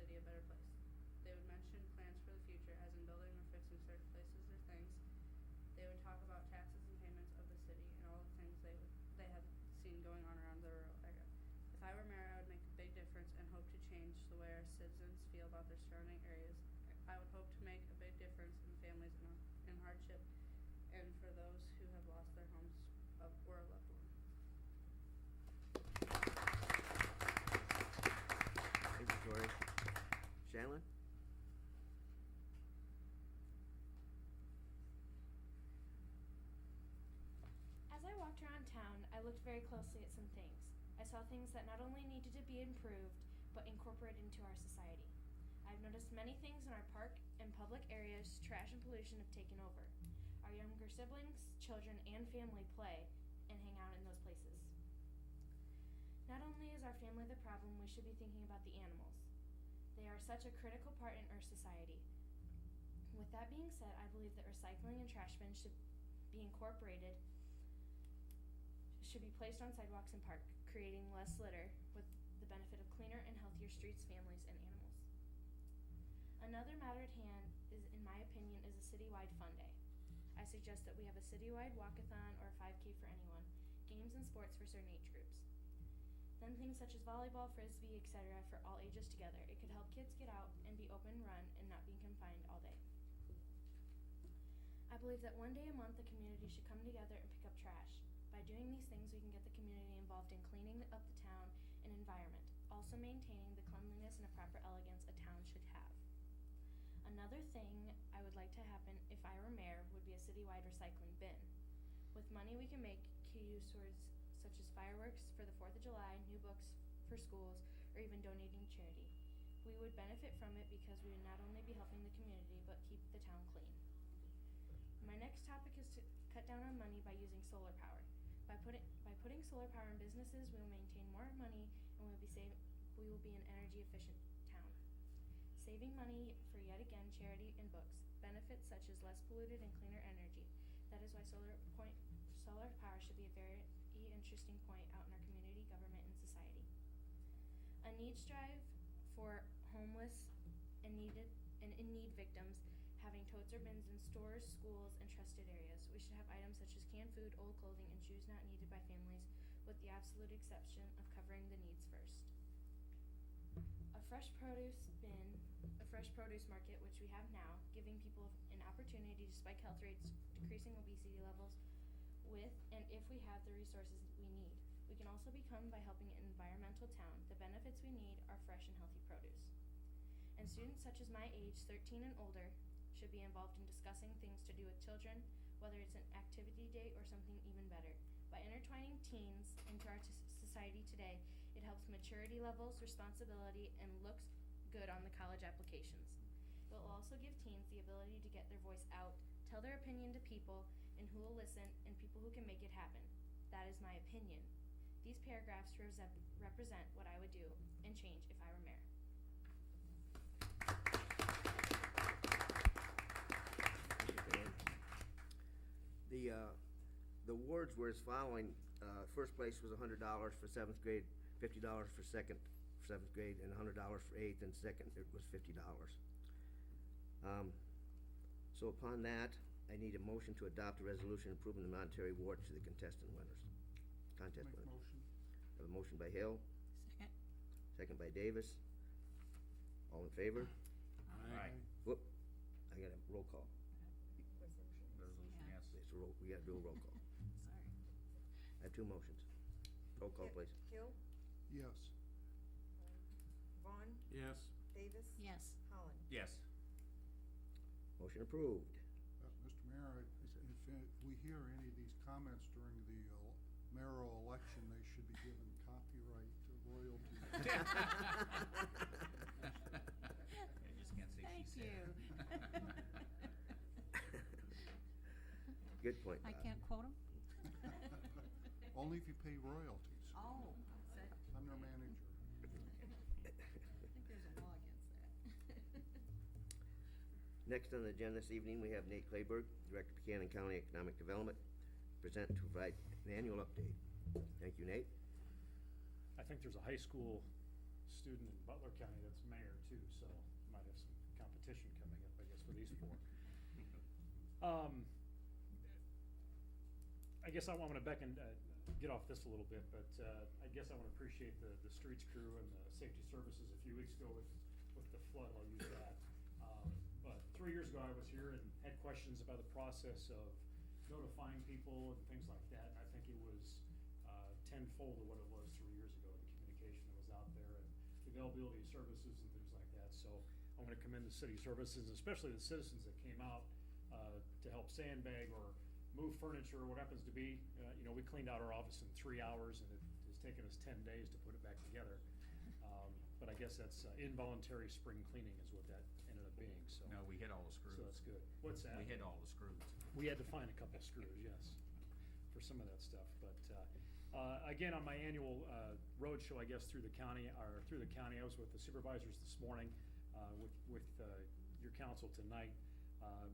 city a better place. They would mention plans for the future, as in building or fixing certain places or things. They would talk about taxes and payments of the city and all the things they had seen going on around the rural area. If I were mayor, I would make a big difference and hope to change the way our citizens feel about their surrounding areas. I would hope to make a big difference in families in hardship and for those who have lost their homes or a loved one. Thank you, Tori. Shanlon? As I walked around town, I looked very closely at some things. I saw things that not only needed to be improved, but incorporated into our society. I've noticed many things in our park and public areas. Trash and pollution have taken over. Our younger siblings, children, and family play and hang out in those places. Not only is our family the problem, we should be thinking about the animals. They are such a critical part in our society. With that being said, I believe that recycling and trash bins should be placed on sidewalks and parks, creating less litter with the benefit of cleaner and healthier streets, families, and animals. Another matter at hand is, in my opinion, is a citywide fun day. I suggest that we have a citywide walkathon or a 5K for anyone, games and sports for certain age groups. Then things such as volleyball, frisbee, etc. for all ages together. It could help kids get out and be open run and not be confined all day. I believe that one day a month the community should come together and pick up trash. By doing these things, we can get the community involved in cleaning up the town and environment, also maintaining the cleanliness and a proper elegance a town should have. Another thing I would like to happen if I were mayor would be a citywide recycling bin. With money we can make key use towards such as fireworks for the 4th of July, new books for schools, or even donating to charity. We would benefit from it because we would not only be helping the community, but keep the town clean. My next topic is to cut down on money by using solar power. By putting solar power in businesses, we will maintain more money and we will be an energy efficient town. Saving money for yet again charity and books, benefits such as less polluted and cleaner energy. That is why solar power should be a very interesting point out in our community, government, and society. A needs drive for homeless and in-need victims, having totes or bins in stores, schools, and trusted areas. We should have items such as canned food, old clothing, and shoes not needed by families, with the absolute exception of covering the needs first. A fresh produce market, which we have now, giving people an opportunity to spike health rates, decreasing obesity levels, and if we have the resources we need. We can also become by helping an environmental town. The benefits we need are fresh and healthy produce. And students such as my age, 13 and older, should be involved in discussing things to do with children, whether it's an activity day or something even better. By intertwining teens into our society today, it helps maturity levels, responsibility, and looks good on the college applications. It will also give teens the ability to get their voice out, tell their opinion to people, and who will listen, and people who can make it happen. That is my opinion. These paragraphs represent what I would do and change if I were mayor. The awards were as following. First place was $100 for 7th grade, $50 for 7th grade, and $100 for 8th, and second it was $50. So upon that, I need a motion to adopt a resolution approving the monetary awards to the contest winners. Motion. I have a motion by Hill, Second. second by Davis. All in favor? Aye. Whoop, I got a roll call. Resolution, Yeah. yes. We gotta do a roll call. Sorry. I have two motions. Roll call, please. Hill, Yes. Vaughn, Yes. Davis. Yes. Holland. Yes. Motion approved. Mr. Mayor, if we hear any of these comments during the mayoral election, they should be given copyright royalty. I just can't say she Thank said. you. Good point, I Bob. can't quote them? Only if you pay royalties. Oh, I'm their manager. I think there's a law against that. Next on the agenda this evening, we have Nate Clayberg, Director of Buchanan County Economic Development, to provide an annual update. Thank you, Nate. I think there's a high school student in Butler County that's mayor too, so might have some competition coming up, I guess, for these four. I guess I want to get off this a little bit, but I guess I want to appreciate the streets crew and the safety services a few weeks ago with the flood. I'll use that. But 3 years ago, I was here and had questions about the process of notifying people and things like that. And I think it was tenfold of what it was 3 years ago, the communication that was out there and the availability of services and things like that. So I want to commend the city services, especially the citizens that came out to help sandbag or move furniture or what happens to be. We cleaned out our office in 3 hours, and it has taken us 10 days to put it back together. But I guess that's involuntary spring cleaning is what that ended up being, so. No, we hit all the screws. So that's good. What's that? We hit all the screws. We had to find a couple screws, yes, for some of that stuff. But again, on my annual road show, I guess, through the county, I was with the supervisors this morning, with your council tonight,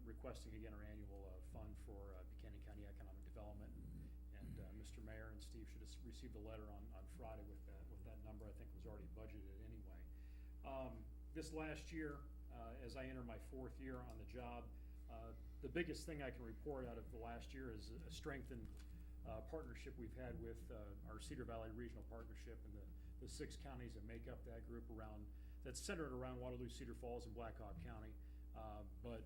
requesting again our annual fund for Buchanan County Economic Development. And Mr. Mayor and Steve should have received a letter on Friday with that number. I think was already budgeted anyway. This last year, as I enter my 4th year on the job, the biggest thing I can report out of the last year is a strengthened partnership we've had with our Cedar Valley Regional Partnership and the 6 counties that make up that group that's centered around Waterloo, Cedar Falls, and Blackhawk County. But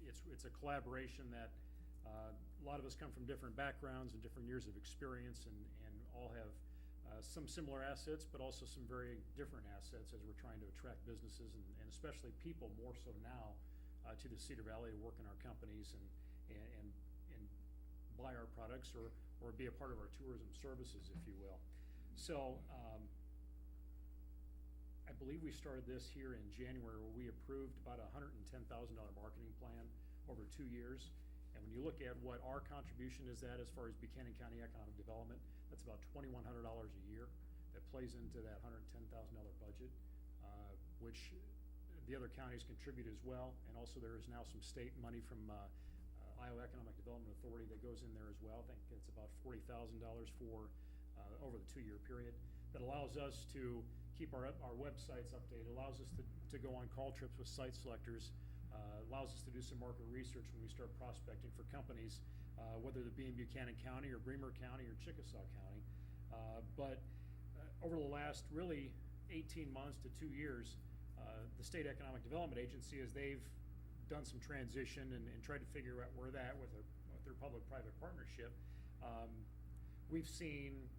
it's a collaboration that a lot of us come from different backgrounds and different years of experience and all have some similar assets, but also some very different assets as we're trying to attract businesses and especially people more so now to the Cedar Valley to work in our companies and buy our products or be a part of our tourism services, if you will. So I believe we started this here in January where we approved about a $110,000 marketing plan over 2 years. And when you look at what our contribution is at as far as Buchanan County Economic Development, that's about $2,100 a year that plays into that $110,000 budget, which the other counties contribute as well. And also there is now some state money from Iowa Economic Development Authority that goes in there as well. I think it's about $40,000 for over the 2-year period. That allows us to keep our websites updated, allows us to go on call trips with site selectors, allows us to do some market research when we start prospecting for companies, whether they be in Buchanan County or Bremer County or Chickasaw County. But over the last really 18 months to 2 years, the State Economic Development Agency, as they've done some transition and tried to figure out where they're at with their public-private partnership, we've seen,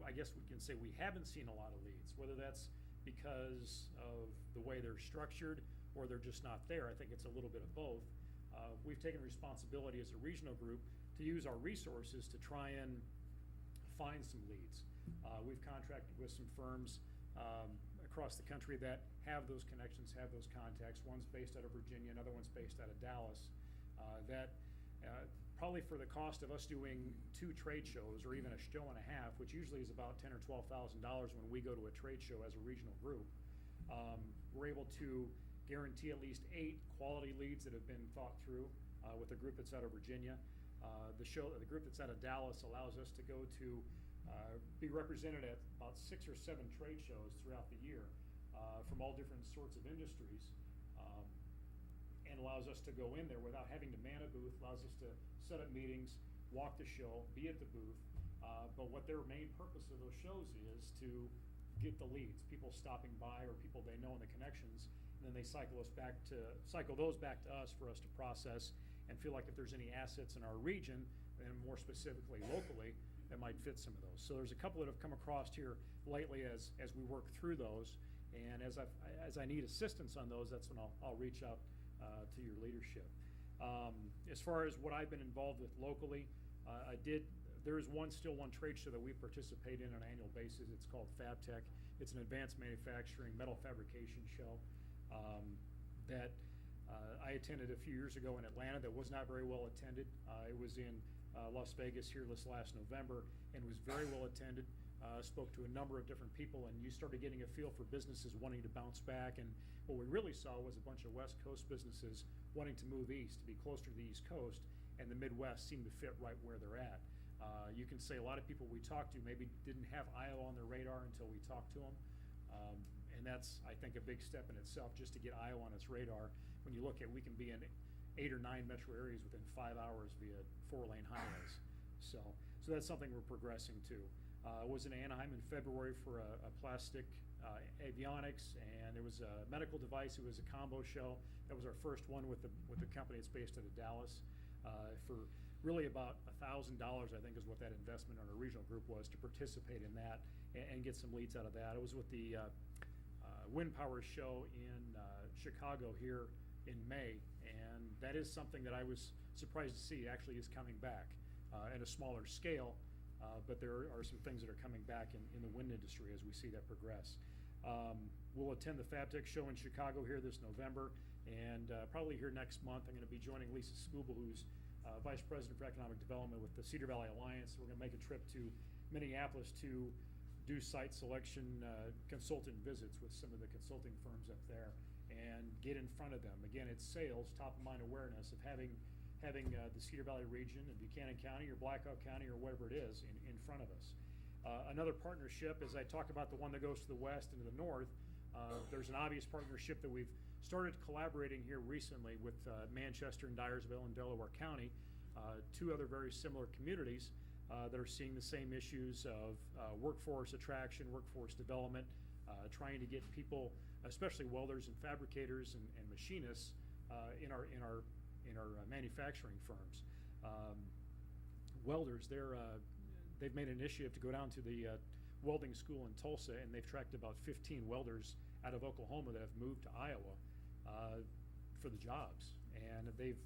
I guess we can say we haven't seen a lot of leads, whether that's because of the way they're structured or they're just not there. I think it's a little bit of both. We've taken responsibility as a regional group to use our resources to try and find some leads. We've contracted with some firms across the country that have those connections, have those contacts. One's based out of Virginia, another one's based out of Dallas, that probably for the cost of us doing 2 trade shows or even a show and a half, which usually is about $10,000 or $12,000 when we go to a trade show as a regional group, we're able to guarantee at least 8 quality leads that have been thought through with a group that's out of Virginia. The group that's out of Dallas allows us to go to be represented at about 6 or 7 trade shows throughout the year from all different sorts of industries, and allows us to go in there without having to man a booth, allows us to set up meetings, walk the show, be at the booth. But what their main purpose of those shows is to get the leads, people stopping by or people they know in the connections, and then they cycle those back to us for us to process and feel like if there's any assets in our region, and more specifically locally, that might fit some of those. So there's a couple that have come across here lately as we work through those, and as I need assistance on those, that's when I'll reach out to your leadership. As far as what I've been involved with locally, there is still one trade show that we participate in on an annual basis. It's called FabTech. It's an advanced manufacturing metal fabrication show that I attended a few years ago in Atlanta that was not very well attended. It was in Las Vegas here this last November and was very well attended. Spoke to a number of different people, and you started getting a feel for businesses wanting to bounce back. And what we really saw was a bunch of West Coast businesses wanting to move east, to be closer to the East Coast, and the Midwest seemed to fit right where they're at. You can say a lot of people we talked to maybe didn't have Iowa on their radar until we talked to them. And that's, I think, a big step in itself, just to get Iowa on its radar. When you look at, we can be in 8 or 9 metro areas within 5 hours via 4-lane highways. So that's something we're progressing to. I was in Anaheim in February for a plastic avionics, and there was a medical device. It was a combo show. That was our first one with the company. It's based out of Dallas. For really about $1,000, I think, is what that investment on our regional group was to participate in that and get some leads out of that. It was with the Wind Power show in Chicago here in May, and that is something that I was surprised to see actually is coming back at a smaller scale, but there are some things that are coming back in the wind industry as we see that progress. We'll attend the FabTech show in Chicago here this November, and probably here next month I'm going to be joining Lisa Skubel, who's Vice President for Economic Development with the Cedar Valley Alliance. We're going to make a trip to Minneapolis to do site selection consultant visits with some of the consulting firms up there and get in front of them. Again, it's sales, top of mind awareness of having the Cedar Valley region and Buchanan County or Blackhawk County or whatever it is in front of us. Another partnership, as I talk about the one that goes to the west and to the north, there's an obvious partnership that we've started collaborating here recently with Manchester and Dyersville in Delaware County, 2 other very similar communities that are seeing the same issues of workforce attraction, workforce development, trying to get people, especially welders and fabricators and machinists, in our manufacturing firms. Welders, they've made an initiative to go down to the welding school in Tulsa, and they've tracked about 15 welders out of Oklahoma that have moved to Iowa for the jobs, and they've